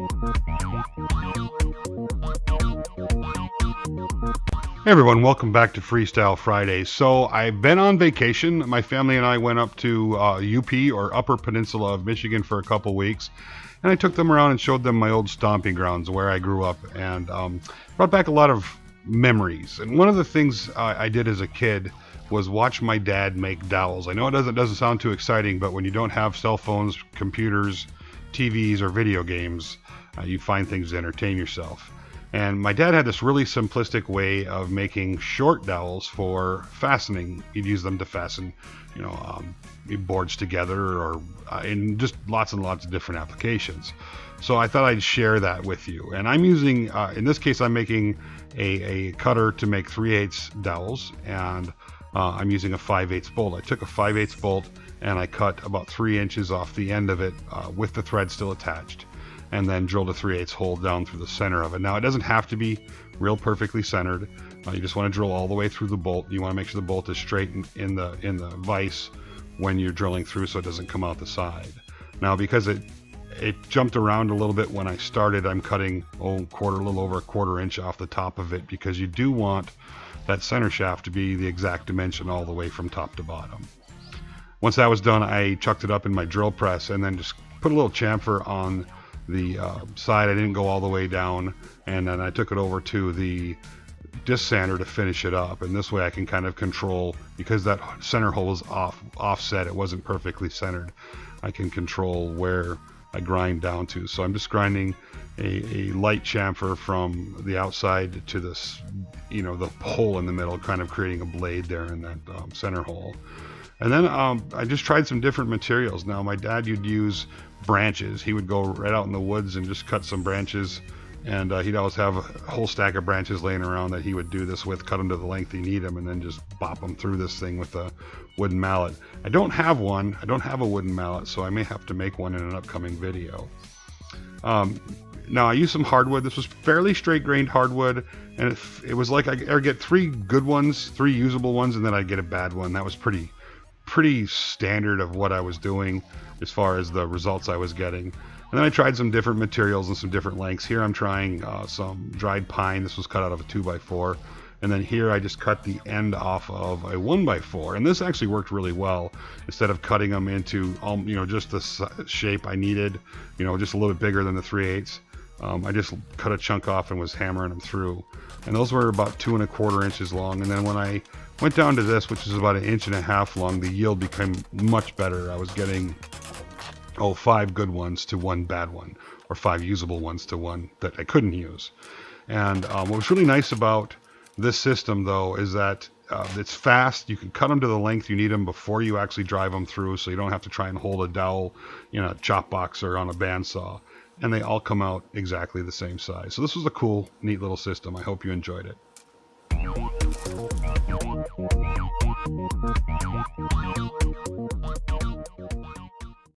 Hey everyone, welcome back to Freestyle Fridays. So I've been on vacation. My family and I went up to UP, or Upper Peninsula of Michigan, for a couple weeks, and I took them around and showed them my old stomping grounds where I grew up, and brought back a lot of memories. And one of the things I did as a kid was watch my dad make dowels. I know it doesn't sound too exciting, but when you don't have cell phones, computers, TVs, or video games, you find things to entertain yourself. And my dad had this really simplistic way of making short dowels for fastening. He'd use them to fasten, boards together, or in just lots and lots of different applications. So I thought I'd share that with you. And I'm using, in this case, I'm making a cutter to make 3/8 dowels, and I'm using a 5/8 bolt. I took a 5/8 bolt and I cut about 3 inches off the end of it with the thread still attached, and then drilled a 3/8 hole down through the center of it. Now, it doesn't have to be real perfectly centered. You just want to drill all the way through the bolt. You want to make sure the bolt is straight in the vise when you're drilling through, so it doesn't come out the side. Now, because it jumped around a little bit when I started, I'm cutting a little over a 1/4 inch off the top of it, because you do want that center shaft to be the exact dimension all the way from top to bottom. Once that was done, I chucked it up in my drill press and then just put a little chamfer on the side. I didn't go all the way down, and then I took it over to the disc sander to finish it up. And this way I can kind of control, because that center hole was offset, it wasn't perfectly centered, I can control where I grind down to. So I'm just grinding a light chamfer from the outside to this, the hole in the middle, kind of creating a blade there in that center hole. And then I just tried some different materials. Now, my dad would use branches. He would go right out in the woods and just cut some branches, and he'd always have a whole stack of branches laying around that he would do this with, cut them to the length he need them, and then just bop them through this thing with a wooden mallet. I don't have one. I don't have a wooden mallet, so I may have to make one in an upcoming video. Now, I used some hardwood. This was fairly straight-grained hardwood, and it was like I'd get 3 good ones, 3 usable ones, and then I'd get a bad one. That was pretty standard of what I was doing as far as the results I was getting. And then I tried some different materials and some different lengths. Here I'm trying some dried pine. This was cut out of a 2x4. And then here I just cut the end off of a 1x4. And this actually worked really well. Instead of cutting them into just the shape I needed, just a little bit bigger than the 3/8, I just cut a chunk off and was hammering them through. And those were about 2 1/4 inches long. And then when I went down to this, which is about 1.5 inches long, the yield became much better. I was getting 5 good ones to 1 bad one, or 5 usable ones to 1 that I couldn't use. And what was really nice about this system, though, is that it's fast. You can cut them to the length you need them before you actually drive them through, so you don't have to try and hold a dowel in a chop box or on a bandsaw. And they all come out exactly the same size. So this was a cool, neat little system. I hope you enjoyed it.